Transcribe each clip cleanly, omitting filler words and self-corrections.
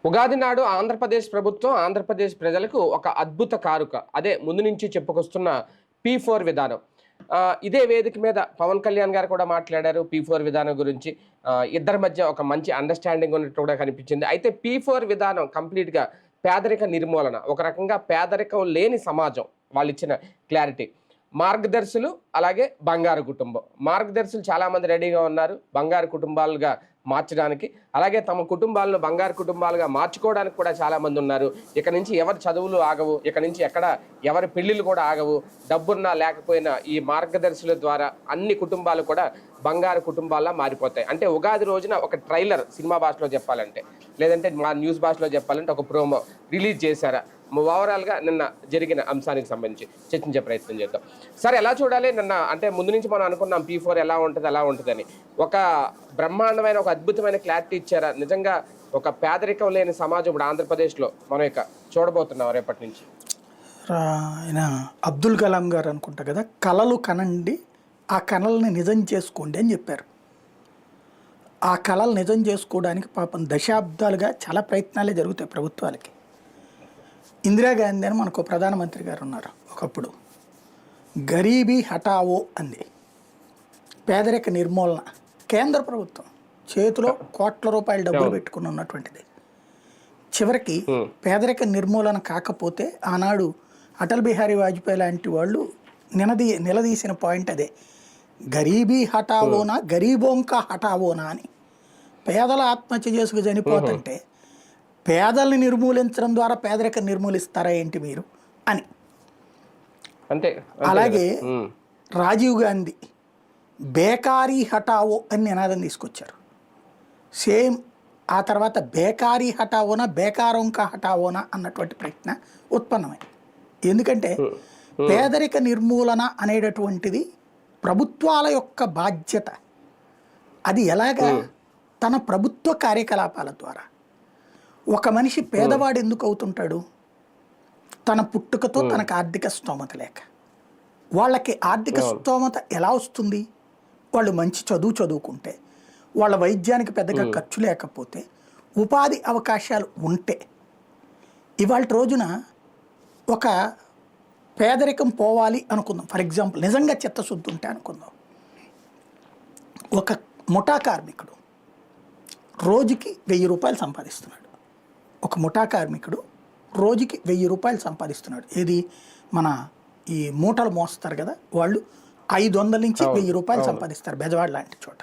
ఉగాది నాడు ఆంధ్రప్రదేశ్ ప్రభుత్వం ఆంధ్రప్రదేశ్ ప్రజలకు ఒక అద్భుత కారుక అదే ముందు నుంచి చెప్పుకొస్తున్న P4 విధానం. ఇదే వేదిక మీద పవన్ కళ్యాణ్ గారు కూడా మాట్లాడారు P4 విధానం గురించి. ఇద్దరి మధ్య ఒక మంచి అండర్‌స్టాండింగ్ ఉన్నట్టు కూడా కనిపించింది. అయితే P4 విధానం కంప్లీట్‌గా పేదరిక నిర్మూలన. ఒక రకంగా పేదరికం లేని సమాజం వాళ్ళిచ్చిన క్లారిటీ. మార్గదర్శులు అలాగే బంగారు కుటుంబం. మార్గదర్శులు చాలామంది రెడీగా ఉన్నారు బంగారు కుటుంబాలుగా మార్చడానికి. అలాగే తమ కుటుంబాలను బంగారు కుటుంబాలుగా మార్చుకోవడానికి కూడా చాలామంది ఉన్నారు. ఇక నుంచి ఎవరి చదువులు ఆగవు, ఇక నుంచి ఎక్కడ ఎవరి పెళ్ళిళ్ళు కూడా ఆగవు. డబ్బున్నా లేకపోయినా ఈ మార్గదర్శుల ద్వారా అన్ని కుటుంబాలు కూడా బంగారు కుటుంబాల్లా మారిపోతాయి. అంటే ఉగాది రోజున ఒక ట్రైలర్ సినిమా భాషలో చెప్పాలంటే, లేదంటే మా న్యూస్ భాషలో చెప్పాలంటే ఒక ప్రోమో రిలీజ్ చేశారా? ఓవరాల్గా నిన్న జరిగిన అంశానికి సంబంధించి చర్చించే ప్రయత్నం చేద్దాం. సరే, ఎలా చూడాలి? నిన్న అంటే ముందు నుంచి మనం అనుకున్నాం P4 ఎలా ఉంటుందని. ఒక బ్రహ్మాండమైన ఒక అద్భుతమైన క్లారిటీ ఇచ్చారా? నిజంగా ఒక పేదరికం లేని సమాజం ఇప్పుడు ఆంధ్రప్రదేశ్లో మనం ఇక చూడబోతున్నాం రేపటి నుంచి. ఆయన అబ్దుల్ కలాం గారు అనుకుంటా కదా, కలలు కనండి, ఆ కళల్ని నిజం చేసుకోండి అని చెప్పారు. ఆ కళలు నిజం చేసుకోవడానికి పాపం దశాబ్దాలుగా చాలా ప్రయత్నాలే జరుగుతాయి ప్రభుత్వాలకి. ఇందిరాగాంధీ అని మనకు ప్రధానమంత్రి గారు ఉన్నారు. ఒకప్పుడు గరీబీ హఠావో అంది, పేదరిక నిర్మూలన. కేంద్ర ప్రభుత్వం చేతిలో కోట్ల రూపాయల డబ్బులు పెట్టుకుని ఉన్నటువంటిది. చివరికి పేదరిక నిర్మూలన కాకపోతే ఆనాడు అటల్ బిహారీ వాజ్పేయి లాంటి వాళ్ళు నిలదీసిన పాయింట్ అదే, గరీబీ హఠావోనా గరీబోంకా హఠావోనా అని. పేదల ఆత్మహత్య చేసుకు చనిపోతుంటే పేదల్ని నిర్మూలించడం ద్వారా పేదరికం నిర్మూలిస్తారా ఏంటి మీరు అని. అలాగే రాజీవ్ గాంధీ బేకారీ హఠావో అని నినాదం తీసుకొచ్చారు. సేమ్ ఆ తర్వాత బేకారీ హఠావోనా బేకారోంకా హఠావోనా అన్నటువంటి ప్రశ్న ఉత్పన్నమైంది. ఎందుకంటే పేదరిక నిర్మూలన అనేటటువంటిది ప్రభుత్వాల యొక్క బాధ్యత. అది ఎలాగా? తన ప్రభుత్వ కార్యకలాపాల ద్వారా. ఒక మనిషి పేదవాడు ఎందుకు అవుతుంటాడు? తన పుట్టుకతో తనకు ఆర్థిక స్తోమత లేక. వాళ్ళకి ఆర్థిక స్తోమత ఎలా వస్తుంది? వాళ్ళు మంచి చదువుకుంటే, వాళ్ళ వైద్యానికి పెద్దగా ఖర్చు లేకపోతే, ఉపాధి అవకాశాలు ఉంటే. ఇవాళ రోజున ఒక పేదరికం పోవాలి అనుకుందాం, ఫర్ ఎగ్జాంపుల్ నిజంగా చిత్తశుద్ధి ఉంటే అనుకుందాం. ఒక ముఠా కార్మికుడు రోజుకి 1000 రూపాయలు సంపాదిస్తున్నాడు. ఒక ముఠా కార్మికుడు రోజుకి 1000 రూపాయలు సంపాదిస్తున్నాడు. ఏది మన ఈ మూటలు మోస్తారు కదా, వాళ్ళు 500 నుంచి 1000 రూపాయలు సంపాదిస్తారు బెజవాడ లాంటి చోట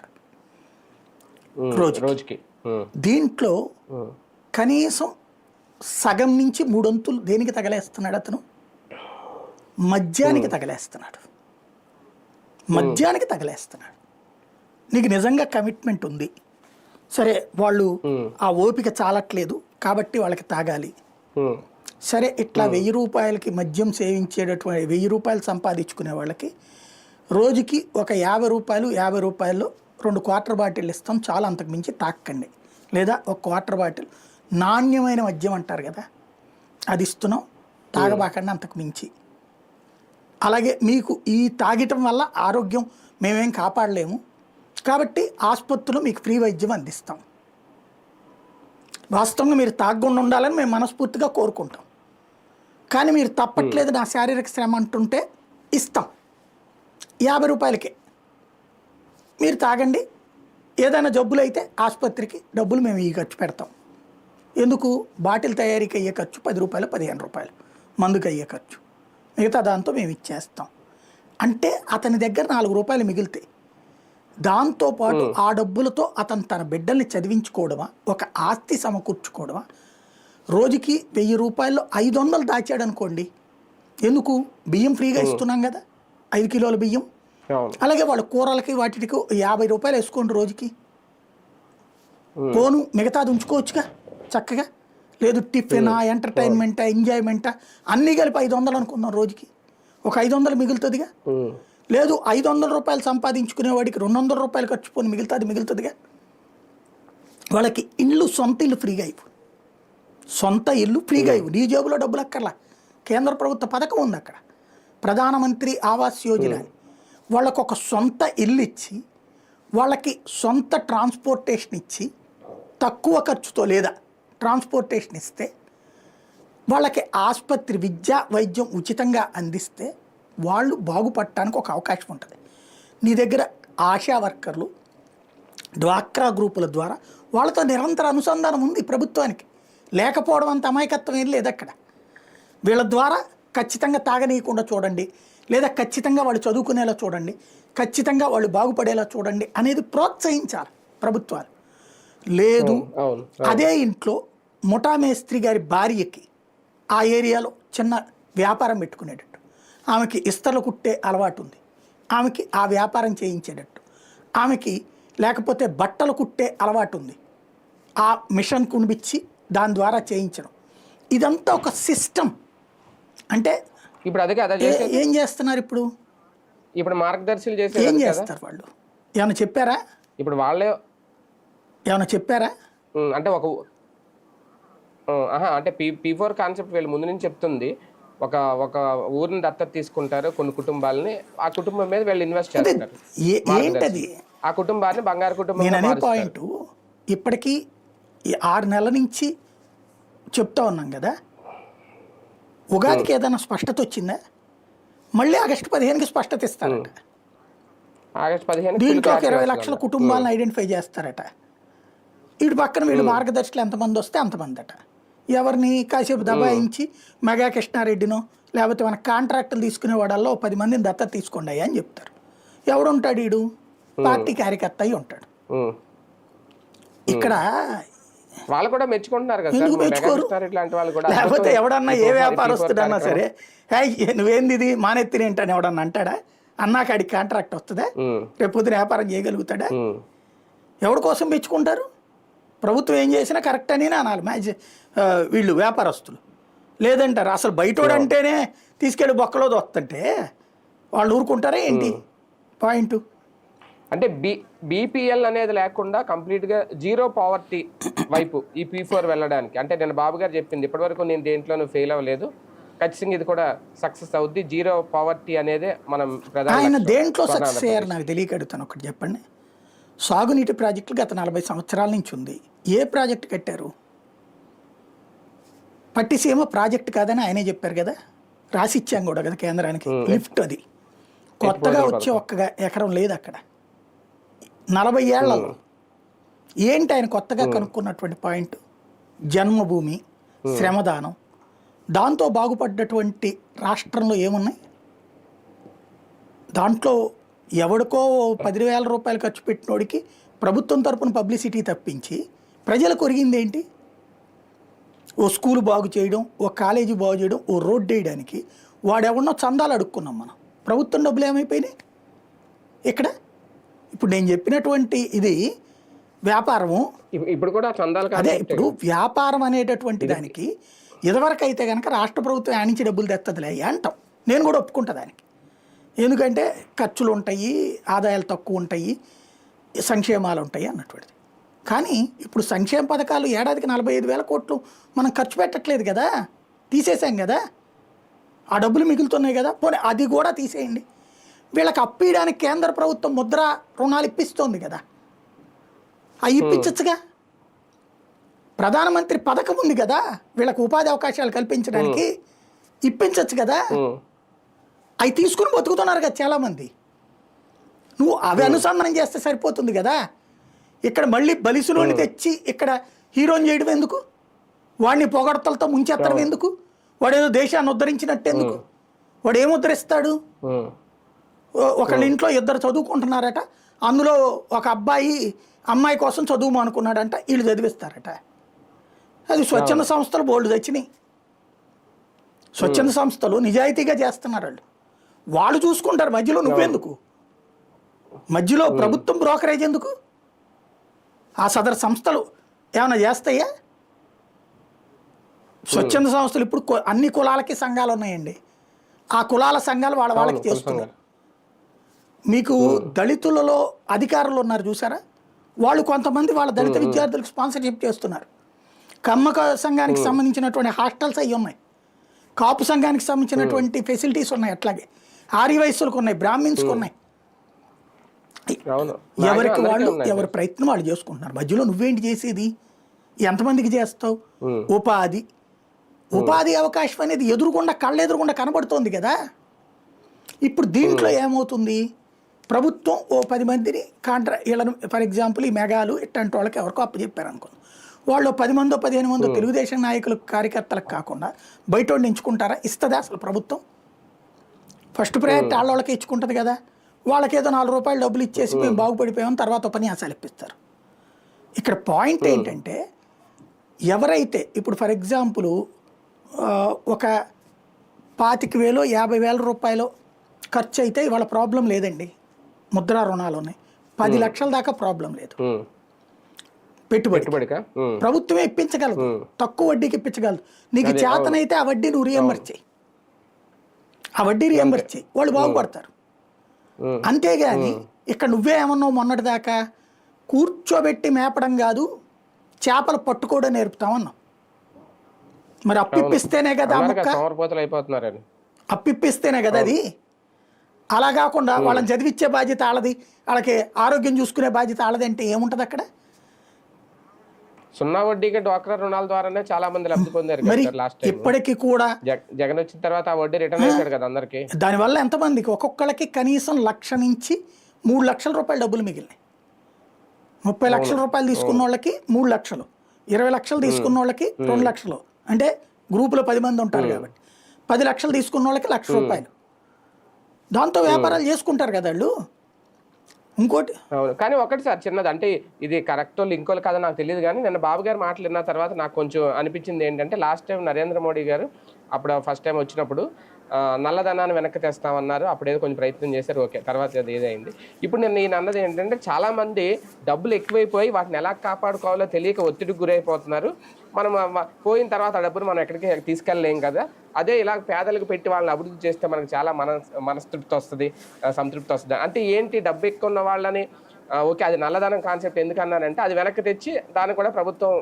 రోజుకి. దీంట్లో కనీసం సగం నుంచి 3 వంతులు దేనికి తగలేస్తున్నాడు? అతను మద్యానికి తగలేస్తున్నాడు. నీకు నిజంగా కమిట్మెంట్ ఉంది, సరే వాళ్ళు ఆ ఓపిక చాలట్లేదు కాబట్టి వాళ్ళకి తాగాలి, సరే ఇట్లా 1000 రూపాయలకి మద్యం సేవించేటటువంటి 1000 రూపాయలు సంపాదించుకునే వాళ్ళకి రోజుకి ఒక 50 రూపాయల్లో 2 క్వార్టర్ బాటిల్ ఇస్తాం చాలు, అంతకు మించి తాకండి. లేదా ఒక క్వార్టర్ బాటిల్ నాణ్యమైన మద్యం అంటారు కదా, అది ఇస్తున్నాం, తాగబాకండి అంతకు మించి. అలాగే మీకు ఈ తాగటం వల్ల ఆరోగ్యం మేమేం కాపాడలేము కాబట్టి ఆసుపత్రిలో మీకు ఫ్రీ వైద్యం అందిస్తాం. వాస్తవంగా మీరు తాగకుండా ఉండాలని మేము మనస్ఫూర్తిగా కోరుకుంటాం, కానీ మీరు తప్పట్లేదు నా శారీరక శ్రమ అంటుంటే ఇస్తాం 50 రూపాయలకే, మీరు తాగండి. ఏదైనా జబ్బులు అయితే ఆసుపత్రికి డబ్బులు మేము ఈ ఖర్చు పెడతాం. ఎందుకు? బాటిల్ తయారీకి అయ్యే ఖర్చు 10 రూపాయలు 15 రూపాయలు, మందుకు అయ్యే ఖర్చు మిగతా దాంతో మేము ఇచ్చేస్తాం. అంటే అతని దగ్గర 4 రూపాయలు మిగులుతాయి. దాంతోపాటు ఆ డబ్బులతో అతను తన బిడ్డల్ని చదివించుకోవడమా, ఒక ఆస్తి సమకూర్చుకోవడమా. రోజుకి 1000 రూపాయల్లో 500 దాచాడు అనుకోండి, ఎందుకు? బియ్యం ఫ్రీగా ఇస్తున్నాం కదా, 5 కిలోల బియ్యం. అలాగే వాళ్ళ కూరలకి వాటికి 50 రూపాయలు వేసుకోండి రోజుకి, పోను మిగతాది ఉంచుకోవచ్చుగా చక్కగా. లేదు టిఫిన్, ఎంటర్టైన్మెంటా, ఎంజాయ్మెంటా అన్నీ కలిపి 500 అనుకుందాం, రోజుకి ఒక 500 మిగులుతుందిగా. లేదు 500 రూపాయలు సంపాదించుకునేవాడికి 200 రూపాయలు ఖర్చు పోని మిగులుతుందిగా. వాళ్ళకి సొంత ఇల్లు ఫ్రీగా ఇవ్వు, నీ జేబులో డబ్బులు అక్కర్లా. కేంద్ర ప్రభుత్వ పథకం ఉంది అక్కడ, ప్రధానమంత్రి ఆవాస్ యోజన. వాళ్ళకు ఒక సొంత ఇల్లు ఇచ్చి, వాళ్ళకి సొంత ట్రాన్స్పోర్టేషన్ ఇచ్చి, తక్కువ ఖర్చుతో లేదా ట్రాన్స్పోర్టేషన్ ఇస్తే, వాళ్ళకి ఆసుపత్రి విద్య వైద్యం ఉచితంగా అందిస్తే వాళ్ళు బాగుపడటానికి ఒక అవకాశం ఉంటుంది. నీ దగ్గర ఆశా వర్కర్లు, డ్వాక్రా గ్రూపుల ద్వారా వాళ్ళతో నిరంతర అనుసంధానం ఉంది ప్రభుత్వానికి. లేకపోవడం అంత అమాయకత్వం ఏం లేదు అక్కడ. వీళ్ళ ద్వారా ఖచ్చితంగా తాగనీయకుండా చూడండి, లేదా ఖచ్చితంగా వాళ్ళు చదువుకునేలా చూడండి, ఖచ్చితంగా వాళ్ళు బాగుపడేలా చూడండి అనేది ప్రోత్సహించాలి ప్రభుత్వాలు. లేదు అదే ఇంట్లో ముఠా మేస్త్రి గారి భార్యకి ఆ ఏరియాలో చిన్న వ్యాపారం పెట్టుకునేటట్టు, ఆమెకి ఇస్తర్లు కుట్టే అలవాటు ఉంది, ఆమెకి ఆ వ్యాపారం చేయించేటట్టు, ఆమెకి లేకపోతే బట్టలు కుట్టే అలవాటు ఉంది, ఆ మిషన్ కొనిపించి దాని ద్వారా చేయించడం. ఇదంతా ఒక సిస్టమ్. అంటే ఇప్పుడు అదే కదా ఏం చేస్తున్నారు ఇప్పుడు మార్గదర్శులు చేసే ఏం చేస్తారు వాళ్ళు? ఏమైనా చెప్పారా? ఇప్పుడు వాళ్ళే ఏమైనా చెప్పారా? అంటే ఒక అంటే P4 కాన్సెప్ట్ వీళ్ళు ముందు నుంచి చెప్తుంది. ఒక ఊరిని దత్తత తీసుకుంటారు కొన్ని కుటుంబాలని, ఆ కుటుంబం మీద వీళ్ళు ఇన్వెస్ట్ చేస్తారు. ఏంటది ఆ కుటుంబాన్ని బంగారు కుటుంబం. నేను అనే పాయింట్ ఇప్పటికీ 6 నెలల నుంచి చెప్తా ఉన్నాం కదా. ఉగాదికి ఏదైనా స్పష్టత వచ్చిందా? మళ్ళీ ఆగస్టు 15కి స్పష్టత ఇస్తారట. ఆగస్టు 15 దీంట్లో 20 లక్షల కుటుంబాలను ఐడెంటిఫై చేస్తారట. ఇటు పక్కన వీళ్ళు మార్గదర్శకులు ఎంతమంది వస్తే అంతమంది అట. ఎవరిని కాసేపు దబాయించి మెగా కృష్ణారెడ్డినో లేకపోతే మన కాంట్రాక్టులు తీసుకునే వాడల్లో 10 మందిని దత్తత తీసుకోండి అని చెప్తారు. ఎవడుంటాడు? వీడు పార్టీ కార్యకర్త అయి ఉంటాడు. ఇక్కడ వాళ్ళు కూడా మెచ్చుకుంటున్నారు కదా. ఎందుకు మెచ్చుకోరు? లేకపోతే ఎవడన్నా ఏ వ్యాపారస్తుడన్నా సరే నువ్వేంది ఇది మానెత్తిన ఏంటని ఎవడన్నా అంటాడా? అన్నాకాడికి కాంట్రాక్ట్ వస్తుందా? రేపు పొద్దున వ్యాపారం చేయగలుగుతాడా? ఎవరి కోసం మెచ్చుకుంటారు? ప్రభుత్వం ఏం చేసినా కరెక్ట్ అని అనాలి వీళ్ళు వ్యాపారస్తులు. లేదంటారు అసలు బయటోడంటేనే తీసుకెళ్ళి బొక్కలో దొస్తుంటే వాళ్ళు ఊరుకుంటారా ఏంటి? పాయింట్ అంటే బీపీఎల్ అనేది లేకుండా కంప్లీట్గా జీరో పావర్టీ వైపు ఈ P4 వెళ్ళడానికి. అంటే నేను బాబు గారు చెప్పింది ఇప్పటివరకు నేను దేంట్లోనూ ఫెయిల్ అవ్వలేదు, ఖచ్చితంగా ఇది కూడా సక్సెస్ అవుద్ది. జీరో పావర్టీ అనేది మనం ఆయన దేంట్లో సక్సెస్ అయ్యారు నాకు తెలియక అడుగుతాను. ఒకటి చెప్పండి. సాగునీటి ప్రాజెక్టులు గత 40 సంవత్సరాల నుంచి ఉంది. ఏ ప్రాజెక్టు కట్టారు? పట్టిసీమ ప్రాజెక్టు కాదని ఆయనే చెప్పారు కదా, రాసిచ్చాం కూడా కదా కేంద్రానికి. లిఫ్ట్ అది కొత్తగా వచ్చే ఒక్క ఎకరం లేదు అక్కడ 40 ఏళ్లలో. ఏంటి ఆయన కొత్తగా కనుక్కున్నటువంటి పాయింట్? జన్మభూమి, శ్రమదానం. దాంతో బాగుపడ్డటువంటి రాష్ట్రంలో ఏమున్నాయి? దాంట్లో ఎవడికో 10,000 రూపాయలు ఖర్చు పెట్టినోడికి ప్రభుత్వం తరపున పబ్లిసిటీ తప్పించి ప్రజలకు ఒరిగింది ఏంటి? ఓ స్కూల్ బాగు చేయడం, ఓ కాలేజీ బాగు చేయడం, ఓ రోడ్డు వేయడానికి వాడెవడనో చందాలు అడుక్కున్నాం మనం. ప్రభుత్వం డబ్బులు ఏమైపోయినాయి ఇక్కడ? ఇప్పుడు నేను చెప్పినటువంటి ఇది వ్యాపారము. ఇప్పుడు కూడా చందాలు అదే ఇప్పుడు వ్యాపారం అనేటటువంటి దానికి ఇదివరకు అయితే కనుక రాష్ట్ర ప్రభుత్వం ఆనించి డబ్బులు తెత్తదిలే అంటాం. నేను కూడా ఒప్పుకుంటా దానికి. ఎందుకంటే ఖర్చులు ఉంటాయి, ఆదాయాలు తక్కువ ఉంటాయి, సంక్షేమాలు ఉంటాయి అన్నటువంటిది. కానీ ఇప్పుడు సంక్షేమ పథకాలు ఏడాదికి 45,000 కోట్లు మనం ఖర్చు పెట్టట్లేదు కదా, తీసేసాం కదా. ఆ డబ్బులు మిగులుతున్నాయి కదా, పోనీ అది కూడా తీసేయండి. వీళ్ళకి అప్పియడానికి కేంద్ర ప్రభుత్వం ముద్ర రుణాలు ఇప్పిస్తోంది కదా, అవి ఇప్పించచ్చుగా. ప్రధానమంత్రి పథకం ఉంది కదా వీళ్ళకి ఉపాధి అవకాశాలు కల్పించడానికి, ఇప్పించచ్చు కదా. అవి తీసుకుని బతుకుతున్నారు కదా చాలామంది. నువ్వు అవి అనుసంధానం చేస్తే సరిపోతుంది కదా. ఇక్కడ మళ్ళీ బలిసులోని తెచ్చి ఇక్కడ హీరోని చేయడం ఎందుకు? వాడిని పొగడతలతో ముంచెత్తడం ఎందుకు? వాడేదో దేశాన్ని ఉద్ధరించినట్టు ఎందుకు? వాడు ఏం ఉద్ధరిస్తాడు? ఒకళ్ళ ఇంట్లో 2 చదువుకుంటున్నారట, అందులో ఒక అమ్మాయి కోసం చదువు అనుకున్నాడంట, వీళ్ళు చదివిస్తారట. అది స్వచ్ఛంద సంస్థలు బోల్డ్ తెచ్చినాయి. స్వచ్ఛంద సంస్థలు నిజాయితీగా చేస్తున్నారు. వాళ్ళు చూసుకుంటారు, మధ్యలో నువ్వెందుకు? మధ్యలో ప్రభుత్వం బ్రోకరేజ్ ఎందుకు? ఆ సదరు సంస్థలు ఏమైనా చేస్తాయా? స్వచ్ఛంద సంస్థలు ఇప్పుడు అన్ని కులాలకి సంఘాలు ఉన్నాయండి. ఆ కులాల సంఘాలు వాళ్ళకి చేస్తున్నారు. మీకు దళితులలో అధికారులు ఉన్నారు చూసారా, వాళ్ళు కొంతమంది వాళ్ళ దళిత విద్యార్థులకు స్పాన్సర్షిప్ చేస్తున్నారు. కమ్మక సంఘానికి సంబంధించినటువంటి హాస్టల్స్ అవి ఉన్నాయి, కాపు సంఘానికి సంబంధించినటువంటి ఫెసిలిటీస్ ఉన్నాయి, అట్లాగే ఆర్య వయస్సులకు ఉన్నాయి, బ్రాహ్మిన్స్కి ఉన్నాయి. ఎవరికి వాళ్ళు ఎవరి ప్రయత్నం వాళ్ళు చేసుకుంటున్నారు. మధ్యలో నువ్వేంటి చేసేది? ఎంతమందికి చేస్తావు? ఉపాధి అవకాశం అనేది ఎదురుగుండా కళ్ళెదురుగుండా కనబడుతోంది కదా. ఇప్పుడు దీంట్లో ఏమవుతుంది, ప్రభుత్వం ఓ 10 మందిని వీళ్ళను ఫర్ ఎగ్జాంపుల్ ఈ మెగాలు ఇట్లాంటి వాళ్ళకి ఎవరికో అప్పచెప్పారు అనుకో, వాళ్ళు 10 మందో 15 మందో తెలుగుదేశం నాయకులకు కార్యకర్తలకు కాకుండా బయట వాళ్ళు ఎంచుకుంటారా? ఇస్తుందా అసలు ప్రభుత్వం? ఫస్ట్ ప్రయారిటీ వాళ్ళకి ఇచ్చుకుంటుంది కదా. వాళ్ళకేదో 4 రూపాయలు డబ్బులు ఇచ్చేసి మేము బాగుపడిపోయామని తర్వాత ఉపన్యాసాలు ఇప్పిస్తారు. ఇక్కడ పాయింట్ ఏంటంటే, ఎవరైతే ఇప్పుడు ఫర్ ఎగ్జాంపుల్ ఒక 25,000 50,000 రూపాయలు ఖర్చు అయితే ఇవాళ ప్రాబ్లం లేదండి, ముద్రా రుణాలు ఉన్నాయి. 10 లక్షల దాకా ప్రాబ్లం లేదు. పెట్టుబడి ప్రభుత్వమే ఇప్పించగలదు, తక్కువ వడ్డీకి ఇప్పించగలదు. నీకు చేతనైతే ఆ వడ్డీ నువ్వు రియంబర్స్ చేయి, ఆ వడ్డీ రియంబర్స్ చేయి, వాళ్ళు బాగుపడతారు. అంతేగాని ఇక్కడ నువ్వే ఏమన్నావు మొన్నటి దాకా, కూర్చోబెట్టి మేపడం కాదు చేపలు పట్టుకోవడం నేర్పుతామన్నావు. మరి అప్పిస్తేనే కదా అప్పిస్తేనే కదా అది. అలా కాకుండా వాళ్ళని చదివిచ్చే బాధ్యత వాళ్ళది, వాళ్ళకి ఆరోగ్యం చూసుకునే బాధ్యత వాళ్ళది అంటే ఏముంటది అక్కడ? సున్నా వడ్డీకి డ్వాక్రా రుణాల ద్వారానే చాలా మంది లబ్ధి పొందారు. మరి ఇప్పటికీ కూడా జగన్ వచ్చిన తర్వాత ఆ వడ్డీ రిటర్న్ చేశాడు కదా అందరికి. దానివల్ల ఎంతమందికి ఒక్కొక్కరికి కనీసం 1,00,000 నుంచి 3 లక్షల రూపాయలు డబ్బులు మిగిలినాయి. 30 లక్షల రూపాయలు తీసుకున్న వాళ్ళకి 3 లక్షలు, 20 లక్షలు తీసుకున్న వాళ్ళకి 2 లక్షలు, అంటే గ్రూపులో 10 మంది ఉంటారు కాబట్టి 10 లక్షలు తీసుకున్న వాళ్ళకి 1,00,000 రూపాయలు. దాంతో వ్యాపారాలు చేసుకుంటారు కదా వాళ్ళు. ఇంకోటి అవును, కానీ ఒకటి సార్ చిన్నది, అంటే ఇది కరెక్టో లింకో కాదో నాకు తెలియదు, కానీ నిన్న బాబు గారు మాట్లాడిన తర్వాత నాకు కొంచెం అనిపించింది ఏంటంటే, లాస్ట్ టైం నరేంద్ర మోడీ గారు అప్పుడు ఫస్ట్ టైం వచ్చినప్పుడు నల్లధనాన్ని వెనక్కి తెస్తామన్నారు. అప్పుడేదో కొంచెం ప్రయత్నం చేశారు, ఓకే, తర్వాత అది ఏదైంది. ఇప్పుడు నేను అన్నది ఏంటంటే, చాలామంది డబ్బులు ఎక్కువైపోయి వాటిని ఎలా కాపాడుకోవాలో తెలియక ఒత్తిడికి గురైపోతున్నారు. మనం పోయిన తర్వాత ఆ డబ్బును మనం ఎక్కడికి తీసుకెళ్ళలేం కదా. అదే ఇలా పేదలకు పెట్టి వాళ్ళని అభివృద్ధి చేస్తే మనకు చాలా మనస్తృప్తి వస్తుంది, సంతృప్తి వస్తుంది. అంటే ఏంటి, డబ్బు ఎక్కువ ఉన్న వాళ్ళని ఓకే, అది నల్లధనం కాన్సెప్ట్ ఎందుకన్నానంటే, అది వెనక్కి తెచ్చి దాన్ని కూడా ప్రభుత్వం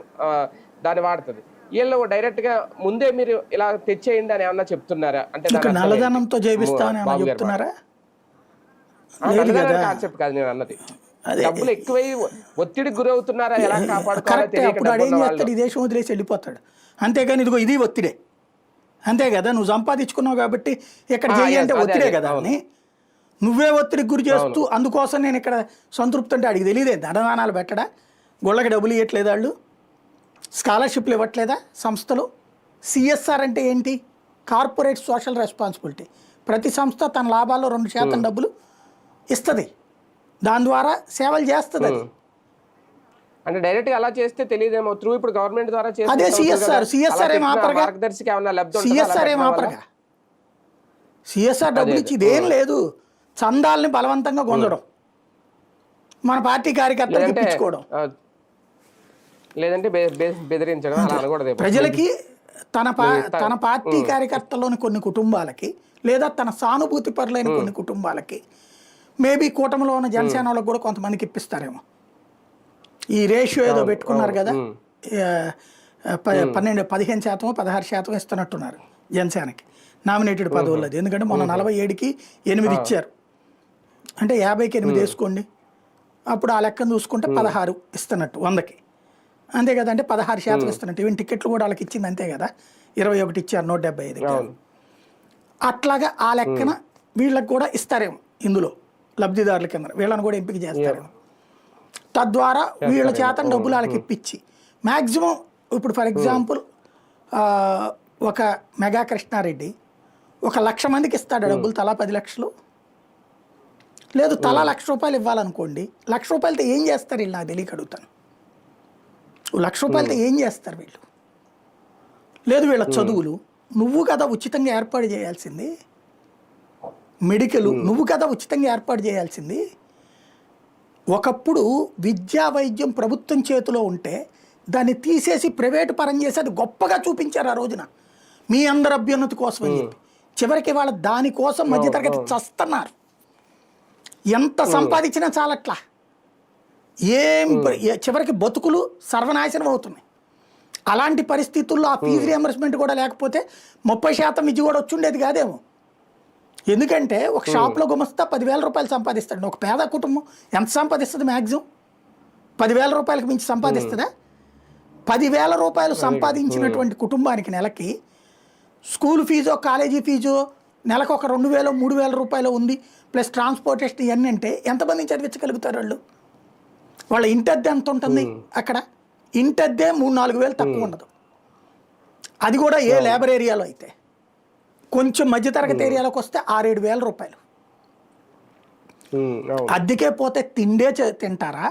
దాన్ని వాడుతుంది. వీళ్ళు డైరెక్ట్ గా ముందే మీరు ఇలా తెచ్చేయండి అని ఏమన్నా చెప్తున్నారా? అంటే నల్లధనంతో చేపిస్తామని చెప్తున్నారా? కాన్సెప్ట్ కాదు నేను అన్నది, డబ్బులు ఎక్కువై ఒత్తిడికి గురవుతున్నారా, ఎలా కరెక్ట్. అప్పుడు అడేం చేస్తాడు, ఈ దేశం వదిలేసి వెళ్ళిపోతాడు. అంతేగాని ఇదిగో ఇది ఒత్తిడే, అంతే కదా. నువ్వు సంపాదించుకున్నావు కాబట్టి ఇక్కడ చేయంటే ఒత్తిడే కదా అని నువ్వే ఒత్తిడికి గురి చేస్తూ, అందుకోసం నేను ఇక్కడ సంతృప్తి అంటే అడిగి తెలియదే. ధనదానాలు పెట్టడా, గొళ్ళకి డబ్బులు ఇవ్వట్లేదు వాళ్ళు, స్కాలర్షిప్లు ఇవ్వట్లేదా సంస్థలు? సిఎస్ఆర్ అంటే ఏంటి? Corporate social responsibility. ప్రతి సంస్థ తన లాభాల్లో 2% డబ్బులు ఇస్తుంది, దాని ద్వారా సేవలు చేస్తుంది. అది అంటే డైరెక్ట్ గా అలా చేస్తే తెలియదేమో, త్రూ ఇప్పుడు గవర్నమెంట్ ద్వారా చేస్తే అదే సిఎస్ఆర్. సిఎస్ఆర్ ఏం ఆపరగా, సిఎస్ఆర్ ఏం ఆపరగా, సిఎస్ఆర్ డబ్బులు ఇచ్చి ఇదేం లేదు. చందాలని బలవంతంగా పొందడం, మన పార్టీ కార్యకర్తలకు ఇప్పించుకోవడం, లేదంటే బెదిరించడం, అలా అనకూడదు. ప్రజలకి తన పార్టీ కార్యకర్తల్లోని కొన్ని కుటుంబాలకి, లేదా తన సానుభూతి పరులైన కొన్ని కుటుంబాలకి, మేబీ కూటమిలో ఉన్న జనసేన వాళ్ళకి కూడా కొంతమందికి ఇప్పిస్తారేమో. ఈ రేషియో ఏదో పెట్టుకున్నారు కదా, 15% 16% ఇస్తున్నట్టున్నారు జనసేనకి నామినేటెడ్ పదవులది. ఎందుకంటే మొన్న 47కి 8 ఇచ్చారు, అంటే 50కి 8 వేసుకోండి. అప్పుడు ఆ లెక్కను చూసుకుంటే 16 ఇస్తున్నట్టు 100కి, అంతే కదా. అంటే 16% ఇస్తున్నట్టు. ఈవెన్ టికెట్లు కూడా వాళ్ళకి ఇచ్చింది అంతే కదా, 21 ఇచ్చారు 175. అట్లాగా ఆ లెక్కన వీళ్ళకి కూడా ఇస్తారేమో, ఇందులో లబ్ధిదారుల కింద వీళ్ళని కూడా ఎంపిక చేస్తారేమో. తద్వారా వీళ్ళ చేత డబ్బులు వాళ్ళకి ఇప్పించి మ్యాక్సిమం, ఇప్పుడు ఫర్ ఎగ్జాంపుల్ ఒక మెగా కృష్ణారెడ్డి 1,00,000 మందికి ఇస్తాడు డబ్బులు, తలా 10 లక్షలు, లేదు తలా 1,00,000 రూపాయలు ఇవ్వాలనుకోండి. 1,00,000 రూపాయలతో ఏం చేస్తారు వీళ్ళు, నాకు తెలియక అడుగుతాను. 1,00,000 రూపాయలతో ఏం చేస్తారు వీళ్ళు? లేదు వీళ్ళ చదువులు నువ్వు కదా ఉచితంగా ఏర్పాటు చేయాల్సింది, మెడికల్ నువ్వు కదా ఉచితంగా ఏర్పాటు చేయాల్సింది. ఒకప్పుడు విద్యా వైద్యం ప్రభుత్వం చేతిలో ఉంటే దాన్ని తీసేసి ప్రైవేటు పరం చేసి అది గొప్పగా చూపించారు ఆ రోజున, మీ అందరి అభ్యున్నతి కోసం అని చెప్పి. చివరికి వాళ్ళ దానికోసం మధ్యతరగతి చస్తున్నారు. ఎంత సంపాదించినా చాలట్లా, చివరికి బతుకులు సర్వనాశనం అవుతున్నాయి. అలాంటి పరిస్థితుల్లో ఆ ఫీజు రియంబర్స్మెంట్ కూడా లేకపోతే 30% విద్య కూడా వచ్చుండేది కాదేమో. ఎందుకంటే ఒక షాప్లో గుమస్తా 10,000 రూపాయలు సంపాదిస్తాడు. ఒక పేద కుటుంబం ఎంత సంపాదిస్తుంది? మ్యాక్సిమం 10,000 రూపాయలకు మించి సంపాదిస్తుందా? 10,000 రూపాయలు సంపాదించినటువంటి కుటుంబానికి నెలకి స్కూల్ ఫీజో కాలేజీ ఫీజో నెలకు ఒక 2,000 3,000 రూపాయలు ఉంది, ప్లస్ ట్రాన్స్పోర్టేషన్ ఇవన్నీ అంటే ఎంతమందిని చదివించగలుగుతారు వాళ్ళు? వాళ్ళ ఇంటద్దె ఎంత ఉంటుంది అక్కడ? ఇంటద్దె 3-4 వేలు తక్కువ ఉండదు. అది కూడా ఏ లేబర్ ఏరియాలో అయితే. కొంచెం మధ్యతరగతి ఏరియాలోకి వస్తే 6-7 వేల రూపాయలు. అద్దెకే పోతే తిండే తింటారా,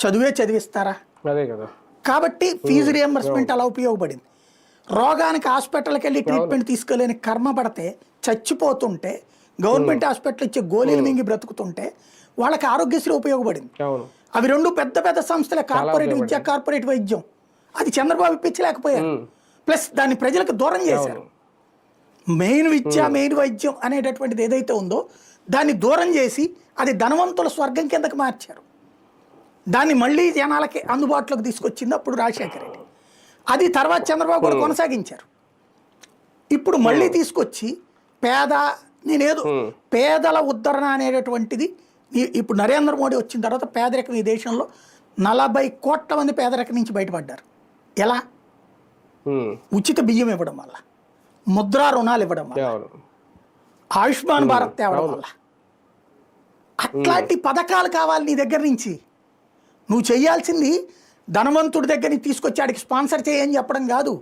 చదువే చదివిస్తారా? కాబట్టి ఫీజు రియంబర్స్మెంట్ అలా ఉపయోగపడింది. రోగానికి హాస్పిటల్కి వెళ్ళి ట్రీట్మెంట్ తీసుకోలేని కర్మ పడితే చచ్చిపోతుంటే గవర్నమెంట్ హాస్పిటల్ ఇచ్చే గోళీలు మింగి బ్రతుకుతుంటే వాళ్ళకి ఆరోగ్యశ్రీ ఉపయోగపడింది. అవి రెండు పెద్ద పెద్ద సంస్థలే, కార్పొరేట్ విద్య కార్పొరేట్ వైద్యం. అది చంద్రబాబు ఇప్పించలేకపోయారు, ప్లస్ దాన్ని ప్రజలకు దూరం చేశారు. మెయిన్ విద్య మెయిన్ వైద్యం అనేటటువంటిది ఏదైతే ఉందో దాన్ని దూరం చేసి అది ధనవంతుల స్వర్గం కిందకి మార్చారు. దాన్ని మళ్ళీ జనాలకి అందుబాటులోకి తీసుకొచ్చింది అప్పుడు రాజశేఖర రెడ్డి. అది తర్వాత చంద్రబాబు కూడా కొనసాగించారు. ఇప్పుడు మళ్ళీ తీసుకొచ్చి నేనేదో పేదల ఉద్ధరణ అనేటటువంటిది ఇప్పుడు నరేంద్ర మోడీ వచ్చిన తర్వాత పేదరికం ఈ దేశంలో 40 కోట్ల మంది పేదరికం నుంచి బయటపడ్డారు. ఎలా? ఉచిత బియ్యం ఇవ్వడం వల్ల, ముద్రా రుణాలు ఇవ్వడం వల్ల, ఆయుష్మాన్ భారత్ తేవడం వల్ల. అట్లాంటి పథకాలు కావాలి నీ దగ్గర నుంచి. నువ్వు చేయాల్సింది ధనవంతుడి దగ్గర నుంచి తీసుకొచ్చి ఆడికి స్పాన్సర్ చేయని చెప్పడం కాదు.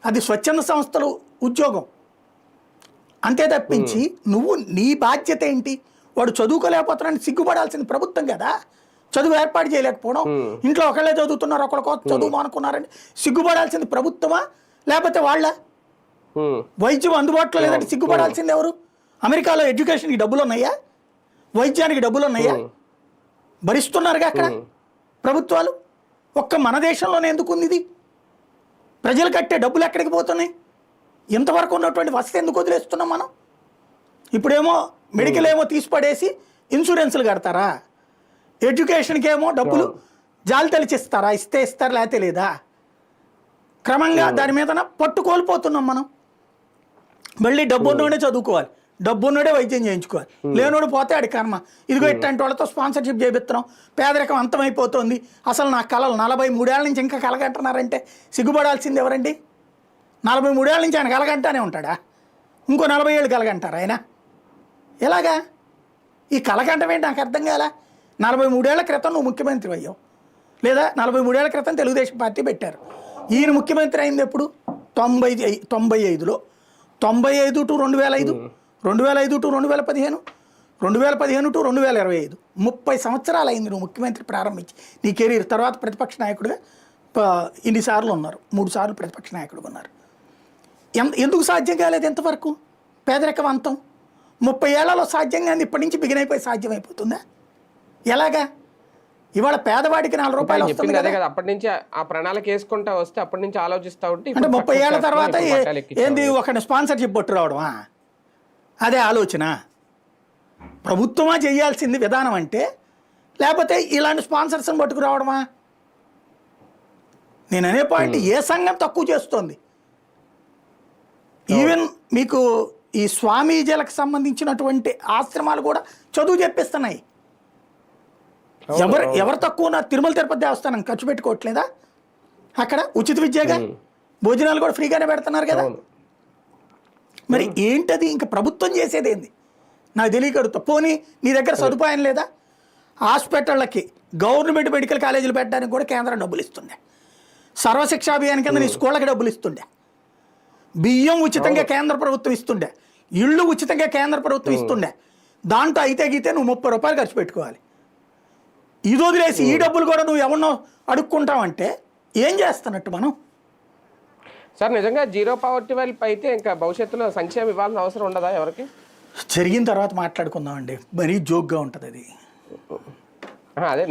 అది స్వచ్ఛంద సంస్థలు ఉద్యోగం అంతే తప్పించి నువ్వు నీ బాధ్యత ఏంటి? వాడు చదువుకోలేకపోతున్నాడని సిగ్గుపడాల్సింది ప్రభుత్వం కదా. చదువు ఏర్పాటు చేయలేకపోవడం, ఇంట్లో ఒకళ్ళే చదువుతున్నారు ఒకళ్ళ చదువు మానుకున్నారని సిగ్గుపడాల్సింది ప్రభుత్వమా లేకపోతే వాళ్ళ? వైద్యం అందుబాటులో లేదంటే సిగ్గుపడాల్సింది ఎవరు? అమెరికాలో ఎడ్యుకేషన్కి డబ్బులు ఉన్నాయా? వైద్యానికి డబ్బులు ఉన్నాయా? భరిస్తున్నారుగా అక్కడ ప్రభుత్వాలు. ఒక్క మన దేశంలోనే ఎందుకు ఉంది ఇది? ప్రజలు కట్టే డబ్బులు ఎక్కడికి పోతున్నాయి? ఇంతవరకు ఉన్నటువంటి వసతి ఎందుకు వదిలేస్తున్నాం మనం? ఇప్పుడేమో మెడికల్ ఏమో తీసి పడేసి ఇన్సూరెన్స్లు కడతారా? ఎడ్యుకేషన్కి ఏమో డబ్బులు జాలి తెలిచిస్తారా? ఇస్తే ఇస్తారు లేకపోతే లేదా? క్రమంగా దాని మీద పట్టు కోల్పోతున్నాం మనం. మళ్ళీ డబ్బు ఉన్నోడే చదువుకోవాలి, డబ్బు ఉన్నోడే వైద్యం చేయించుకోవాలి, లేనోడు పోతే ఆడి కర్మ. ఇదిగో ఇట్లాంటి వాళ్ళతో స్పాన్సర్షిప్ చేపిస్తున్నాం, పేదరికం అంతమైపోతుంది. అసలు నా కళలు 43 ఏళ్ళ నుంచి ఇంకా కలగంటున్నారంటే సిగ్గుపడాల్సింది ఎవరండి? 43 ఏళ్ళ నుంచి ఆయన కలగంటానే ఉంటాడా? ఇంకో 40 ఏళ్ళు కలగంటారా ఆయన? ఎలాగా? ఈ కలగంటం ఏంటి నాకు అర్థం కాలే. 43 ఏళ్ల క్రితం నువ్వు ముఖ్యమంత్రి అయ్యావు, లేదా 43 ఏళ్ల క్రితం తెలుగుదేశం పార్టీ పెట్టారు. ఈయన ముఖ్యమంత్రి అయింది ఎప్పుడు? 95లో. 95 to 2005, 2005 to 2015, 2015 to 2025, 30 సంవత్సరాలు అయింది నువ్వు ముఖ్యమంత్రి ప్రారంభించి. నీ కెరీర్ తర్వాత ప్రతిపక్ష నాయకుడిగా ఇన్నిసార్లు ఉన్నారు, 3 సార్లు ప్రతిపక్ష నాయకుడిగా ఉన్నారు. ఎందుకు సాధ్యం కాలేదు ఎంతవరకు పేదరికం అంతం? 30 ఏళ్లలో సాధ్యం కానీ ఇప్పటి నుంచి బిగినైపోయి సాధ్యమైపోతుందా? ఎలాగా? ఇవాళ పేదవాడికి 4 రూపాయలు వస్తుంది కదా. అప్పటి నుంచి ఆ ప్రణాళిక వేసుకుంటా వస్తే అప్పటి నుంచి ఆలోచిస్తా ఉంటే అంటే 30 ఏళ్ల తర్వాత ఏంది ఒక స్పాన్సర్షిప్ పట్టు రావడమా? అదే ఆలోచన ప్రభుత్వమా చేయాల్సింది విధానం అంటే, లేకపోతే ఇలాంటి స్పాన్సర్స్ని పట్టుకు రావడమా? నేను అనే పాయింట్, ఏ సంఘం తక్కువ చేస్తోంది? ఈవెన్ మీకు ఈ స్వామీజీలకు సంబంధించినటువంటి ఆశ్రమాలు కూడా చదువు చెప్పిస్తున్నాయి. ఎవరు తక్కువ? తిరుమల తిరుపతి దేవస్థానం ఖర్చు పెట్టుకోవట్లేదా? అక్కడ ఉచిత విద్యగా భోజనాలు కూడా ఫ్రీగానే పెడుతున్నారు కదా. మరి ఏంటది? ఇంకా ప్రభుత్వం చేసేది ఏంది నాకు తెలియకడుగుతా. పోనీ నీ దగ్గర సదుపాయం లేదా? హాస్పిటళ్ళకి గవర్నమెంట్ మెడికల్ కాలేజీలు పెట్టడానికి కూడా కేంద్రం డబ్బులు ఇస్తుండే. సర్వశిక్ష అభియాన్ కింద నీ స్కూళ్ళకి డబ్బులు ఇస్తుండే. బియ్యం ఉచితంగా కేంద్ర ప్రభుత్వం ఇస్తుండే. ఇళ్ళు ఉచితంగా కేంద్ర ప్రభుత్వం ఇస్తుండే. దాంట్లో అయితే గీతే నువ్వు 30 రూపాయలు ఖర్చు పెట్టుకోవాలి. ఇది వదిలేసి ఈ డబ్బులు కూడా నువ్వు ఎవరినో అడుక్కుంటావంటే ఏం చేస్తున్నట్టు మనం? సార్ నిజంగా జీరో పావర్టీ వైపు అయితే ఇంకా భవిష్యత్తులో సంక్షేమం ఇవ్వాల్సిన అవసరం ఉండదా ఎవరికి? జరిగిన తర్వాత మాట్లాడుకుందామండి, మరీ జోక్గా ఉంటుంది అది. అదే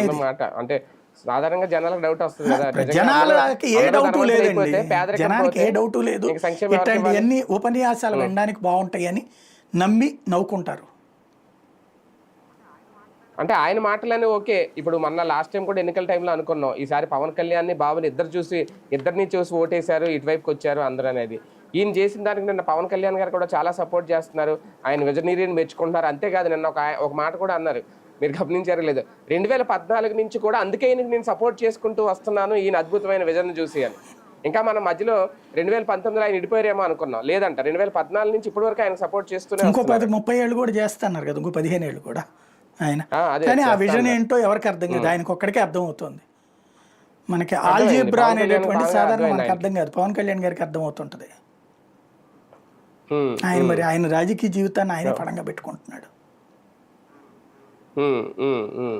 నేను మాట అంటే సాధారణంగా జనాలకు డౌట్ వస్తుంది కదా. జనాలకి ఏ డౌట్ లేదండి, జనానికి ఏ డౌట్ లేదు. ఇట్లాంటివన్నీ ఉపన్యాసాలు వినడానికి బాగుంటాయని నమ్మి నవ్వుకుంటారు. అంటే ఆయన మాటలని ఓకే. ఇప్పుడు మొన్న లాస్ట్ టైం కూడా ఎన్నికల టైంలో అనుకున్నాం, ఈసారి పవన్ కళ్యాణ్ బాబుని ఇద్దరిని చూసి ఓటేశారు, ఇటువైపుకి వచ్చారు అందరూ అనేది. ఈయన చేసిన దానికి నిన్న పవన్ కళ్యాణ్ గారు కూడా చాలా సపోర్ట్ చేస్తున్నారు, ఆయన విజనరీని మెచ్చుకుంటున్నారు. అంతేకాదు నిన్న ఒక మాట కూడా అన్నారు, మీరు గమనించారో లేదు, 2014 నుంచి కూడా అందుకే ఈయనకి నేను సపోర్ట్ చేసుకుంటూ వస్తున్నాను ఈయన అద్భుతమైన విజన్ చూసి అని. ఇంకా మనం మధ్యలో 2019లో ఆయన ఇడిపోయారేమో అనుకున్నాం, లేదంట 2014 నుంచి ఇప్పటి వరకు ఆయన సపోర్ట్ చేస్తూనే ఇంకో 30 ఏళ్ళు కూడా చేస్తున్నారు కదా, ఇంకో 15 ఏళ్ళు కూడా ఆయన. అదే కానీ ఆ చేస్తా విజన్ ఉన్నారు. ఏంటో ఎవరికి అర్థం కాదు, ఆయనకు ఒక్కడికే అర్థం అవుతుంది. మనకి ఆల్జీబ్రా పవన్ కళ్యాణ్ అనేటటువంటి బాగా సాధారణ అర్థమైంది మనకు అర్థం కాదు, పవన్ కళ్యాణ్ గారికి అర్థం అవుతుంటది. ఉమ్, ఆయన మరి ఆయన రాజకీయ జీవితాన్ని ఆయనే పడంగా పెట్టుకుంటున్నాడు. ఉమ్, ఉమ్, ఉమ్.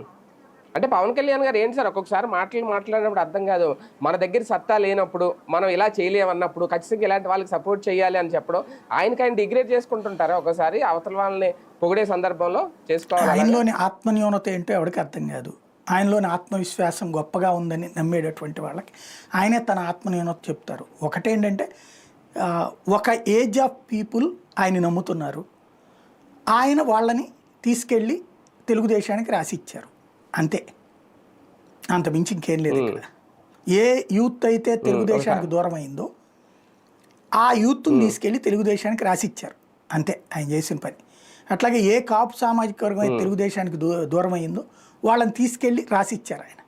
అంటే పవన్ కళ్యాణ్ గారు ఏంటి సార్, ఒక్కొక్కసారి మాట్లాడినప్పుడు అర్థం కాదు, మన దగ్గర సత్తా లేనప్పుడు మనం ఇలా చేయలేమన్నప్పుడు ఖచ్చితంగా ఇలాంటి వాళ్ళకి సపోర్ట్ చేయాలి అని చెప్పడం, ఆయన డిగ్రేడ్ చేసుకుంటుంటారా ఒకసారి అవతల వాళ్ళని పొగిడే సందర్భంలో చేసుకోవాలి? ఆయనలోని ఆత్మన్యూనత ఏంటో ఎవరికి అర్థం కాదు. ఆయనలోని ఆత్మవిశ్వాసం గొప్పగా ఉందని నమ్మేటటువంటి వాళ్ళకి ఆయనే తన ఆత్మన్యూనత చెప్తారు. ఒకటేంటంటే ఒక ఏజ్ ఆఫ్ పీపుల్ ఆయన నమ్ముతున్నారు, ఆయన వాళ్ళని తీసుకెళ్ళి తెలుగుదేశానికి రాసిచ్చారు అంతే, అంత మించి ఇంకేం లేదు ఇక్కడ. ఏ యూత్ అయితే తెలుగుదేశానికి దూరం అయిందో ఆ యూత్ని తీసుకెళ్ళి తెలుగుదేశానికి రాసిచ్చారు అంతే ఆయన చేసిన పని. అట్లాగే ఏ కాపు సామాజిక వర్గం అయితే తెలుగుదేశానికి దూరం అయిందో వాళ్ళని తీసుకెళ్ళి రాసిచ్చారు ఆయన.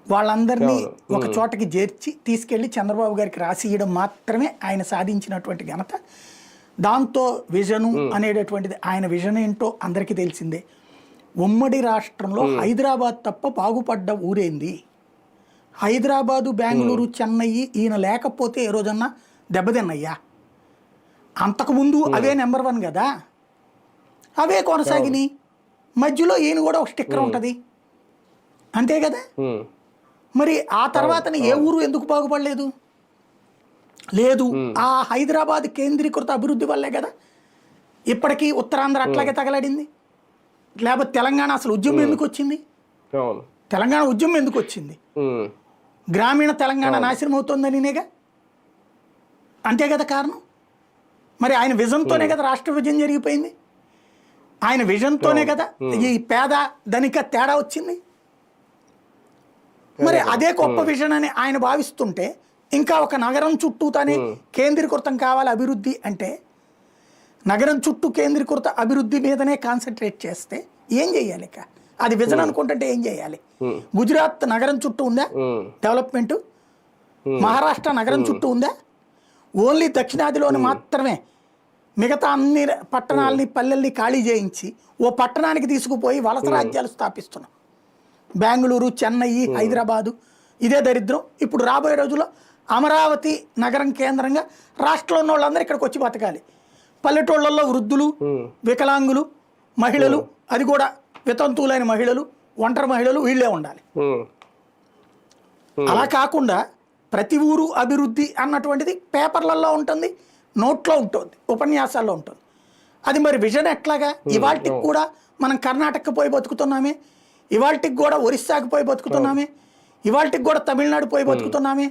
వాళ్ళందరినీ ఒక చోటకి చేర్చి తీసుకెళ్ళి చంద్రబాబు గారికి రాసియడం మాత్రమే ఆయన సాధించినటువంటి ఘనత. దాంతో విజను అనేటటువంటిది, ఆయన విజన్ ఏంటో అందరికీ తెలిసిందే. ఉమ్మడి రాష్ట్రంలో హైదరాబాద్ తప్ప బాగుపడ్డ ఊరేంది? హైదరాబాదు, బెంగళూరు, చెన్నై ఈయన లేకపోతే ఏ రోజన్నా దెబ్బతిన్నయ్యా? అంతకుముందు అవే నెంబర్ 1 కదా, అవే కొనసాగినాయి. మధ్యలో ఈయన కూడా ఒక స్టిక్కర్ ఉంటుంది అంతే కదా. మరి ఆ తర్వాతని ఏ ఊరు ఎందుకు బాగుపడలేదు? లేదు, ఆ హైదరాబాద్ కేంద్రీకృత అభివృద్ధి వల్లే కదా ఇప్పటికీ ఉత్తరాంధ్ర అట్లాగే తగలడింది. లేకపోతే తెలంగాణ అసలు ఉద్యమం ఎందుకు వచ్చింది? తెలంగాణ ఉద్యమం ఎందుకు వచ్చింది? గ్రామీణ తెలంగాణ నాశనం అవుతుందనినేగా, అంతే కదా కారణం. మరి ఆయన విజన్తోనే కదా రాష్ట్ర విభజన జరిగిపోయింది, ఆయన విజన్తోనే కదా ఈ పేద ధనిక తేడా వచ్చింది. మరి అదే గొప్ప విజన్ అని ఆయన భావిస్తుంటే ఇంకా ఒక నగరం చుట్టూ తానే కేంద్రీకృతం కావాలి అభివృద్ధి అంటే, నగరం చుట్టూ కేంద్రీకృత అభివృద్ధి మీదనే కాన్సన్ట్రేట్ చేస్తే ఏం చెయ్యాలి? ఇక అది విజన్ అనుకుంటుంటే ఏం చేయాలి? గుజరాత్ నగరం చుట్టూ ఉందా డెవలప్మెంట్? మహారాష్ట్ర నగరం చుట్టూ ఉందా? ఓన్లీ దక్షిణాదిలోని మాత్రమే మిగతా అన్ని పట్టణాలని పల్లెల్ని ఖాళీ చేయించి ఓ పట్టణానికి తీసుకుపోయి వలస రాజ్యాలు స్థాపిస్తున్నాం. బెంగళూరు, చెన్నై, హైదరాబాదు ఇదే దరిద్రం. ఇప్పుడు రాబోయే రోజుల్లో అమరావతి నగరం కేంద్రంగా రాష్ట్రంలో ఉన్న వాళ్ళందరూ ఇక్కడికి వచ్చి బతకాలి. పల్లెటూళ్ళల్లో వృద్ధులు, వికలాంగులు, మహిళలు, అది కూడా వితంతువులైన మహిళలు, ఒంటరి మహిళలు వీళ్ళే ఉండాలి. అలా కాకుండా ప్రతి ఊరు అభివృద్ధి అన్నటువంటిది పేపర్లలో ఉంటుంది, నోట్లో ఉంటుంది, ఉపన్యాసాల్లో ఉంటుంది. అది మరి విజన్ ఎట్లాగా? ఇవాళకి కూడా మనం కర్ణాటకకు పోయి బతుకుతున్నామే, ఇవాళకి కూడా ఒరిస్సాకి పోయి బతుకుతున్నామే, ఇవాళకి కూడా తమిళనాడు పోయి బతుకుతున్నామే.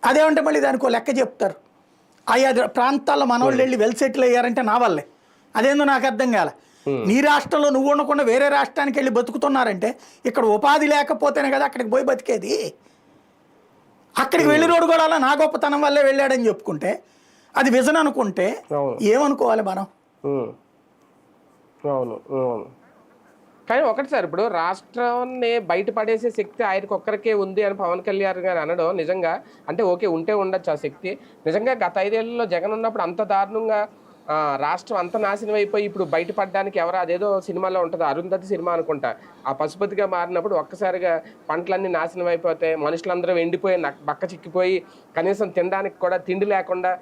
అదేమంటే మళ్ళీ దానికి లెక్క చెప్తారు, ఆయా ప్రాంతాల్లో మనోళ్ళు వెళ్ళి వెల్ సెటిల్ అయ్యారంటే నా వల్లే. అదేందో నాకు అర్థం కాలే. నీ రాష్ట్రంలో నువ్వు ఉండకుండా వేరే రాష్ట్రానికి వెళ్ళి బతుకుతున్నారంటే ఇక్కడ ఉపాధి లేకపోతేనే కదా అక్కడికి పోయి బతికేది. అక్కడికి వెళ్ళి రోడ్డు కూడా నా గొప్పతనం వల్లే వెళ్ళాడని చెప్పుకుంటే అది విజన్ అనుకుంటే ఏమనుకోవాలి మనం? అవును. కానీ ఒకటి సార్, ఇప్పుడు రాష్ట్రాన్ని బయటపడేసే శక్తి ఆయనకు ఒక్కరికే ఉంది అని పవన్ కళ్యాణ్ గారు అనడం నిజంగా అంటే ఓకే, ఉంటే ఉండొచ్చు ఆ శక్తి. నిజంగా గత 5 ఏళ్లలో జగన్ ఉన్నప్పుడు అంత దారుణంగా రాష్ట్రం అంత నాశనం అయిపోయి ఇప్పుడు బయటపడడానికి ఎవరో, అదేదో సినిమాలో ఉంటుంది అరుంధతి సినిమా అనుకుంటా, ఆ పశుపతిగా మారినప్పుడు ఒక్కసారిగా పంటలన్నీ నాశనం అయిపోతాయి, మనుషులందరూ ఎండిపోయి బక్క చిక్కిపోయి కనీసం తినడానికి కూడా తిండి లేకుండా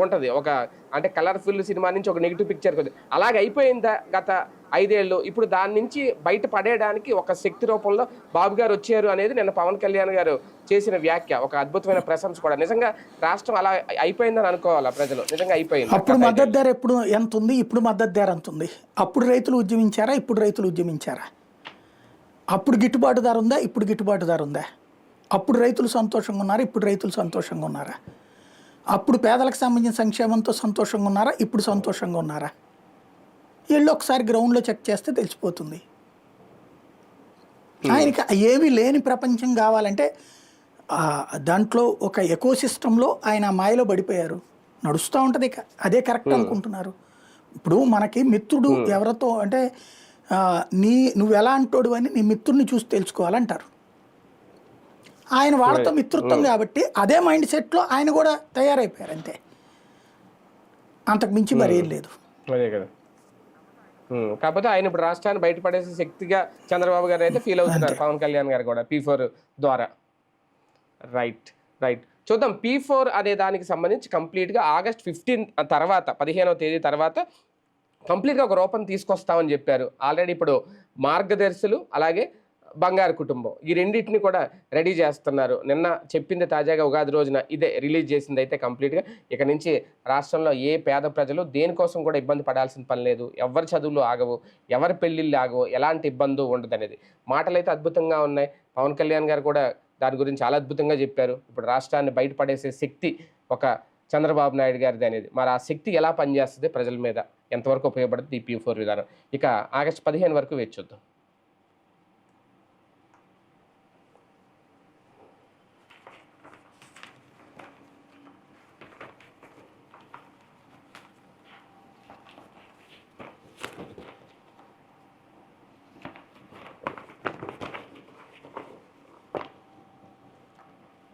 ఉంటుంది. ఒక అంటే కలర్ఫుల్ సినిమా నుంచి ఒక నెగిటివ్ పిక్చర్ కొద్ది అలాగే అయిపోయిందా గత 5 ఏళ్ళు. ఇప్పుడు దాని నుంచి బయట పడేయడానికి ఒక శక్తి రూపంలో బాబు గారు వచ్చారు అనేది నిన్న పవన్ కళ్యాణ్ గారు చేసిన వ్యాఖ్య, ఒక అద్భుతమైన ప్రశంస కూడా. నిజంగా రాష్ట్రం అలా అయిపోయిందని అనుకోవాలా ప్రజలు? నిజంగా అయిపోయింది. అప్పుడు మద్దతు ధర ఎప్పుడు ఎంత ఉంది, ఇప్పుడు మద్దతు ధర ఎంత ఉంది? అప్పుడు రైతులు ఉద్యమించారా, ఇప్పుడు రైతులు ఉద్యమించారా? అప్పుడు గిట్టుబాటు ధర ఉందా, ఇప్పుడు గిట్టుబాటు ధర ఉందా? అప్పుడు రైతులు సంతోషంగా ఉన్నారా, ఇప్పుడు రైతులు సంతోషంగా ఉన్నారా? అప్పుడు పేదలకు సంబంధించిన సంక్షేమంతో సంతోషంగా ఉన్నారా, ఇప్పుడు సంతోషంగా ఉన్నారా? వీళ్ళు ఒకసారి గ్రౌండ్లో చెక్ చేస్తే తెలిసిపోతుంది. ఆయనకి ఏమీ లేని ప్రపంచం కావాలంటే దాంట్లో ఒక ఎకోసిస్టంలో ఆయన మాయలో పడిపోయారు, నడుస్తూ ఉంటుంది. ఇక అదే కరెక్ట్ అనుకుంటున్నారు. ఇప్పుడు మనకి మిత్రుడు ఎవరితో అంటే ఆ, నువ్వు ఎలా అంటోడు అని నీ మిత్రుడిని చూసి తెలుసుకోవాలంటారు. ఆయన వాళ్ళతో మిత్రుత్వం కాబట్టి అదే మైండ్ సెట్లో ఆయన కూడా తయారైపోయారు అంతే, అంతకు మించి మరేం లేదు. అదే కదా. కాకపోతే ఆయన ఇప్పుడు రాష్ట్రాన్ని బయటపడేసే శక్తిగా చంద్రబాబు గారు అయితే ఫీల్ అవుతున్నారు, పవన్ కళ్యాణ్ గారు కూడా P4 ద్వారా. రైట్ రైట్ చూద్దాం. P4 అనే దానికి సంబంధించి కంప్లీట్గా August 15 తర్వాత 15వ తేదీ తర్వాత కంప్లీట్గా ఒక రూపం తీసుకొస్తామని చెప్పారు. ఆల్రెడీ ఇప్పుడు మార్గదర్శులు అలాగే బంగారు కుటుంబం ఈ రెండింటిని కూడా రెడీ చేస్తున్నారు. నిన్న చెప్పింది తాజాగా ఉగాది రోజున ఇదే రిలీజ్ చేసింది అయితే కంప్లీట్గా ఇక నుంచి రాష్ట్రంలో ఏ పేద ప్రజలు దేనికోసం కూడా ఇబ్బంది పడాల్సిన పని లేదు, ఎవరి చదువులు ఆగవు, ఎవరి పెళ్ళిళ్ళు ఆగవు, ఎలాంటి ఇబ్బంది ఉండదు అనేది. మాటలు అయితే అద్భుతంగా ఉన్నాయి. పవన్ కళ్యాణ్ గారు కూడా దాని గురించి చాలా అద్భుతంగా చెప్పారు. ఇప్పుడు రాష్ట్రాన్ని బయటపడేసే శక్తి ఒక చంద్రబాబు నాయుడు గారిది అనేది. మరి ఆ శక్తి ఎలా పనిచేస్తుంది ప్రజల మీద, ఎంతవరకు ఉపయోగపడుతుంది ఈ P4 విధానం, ఇక August 15 వరకు వేచి చూద్దాం.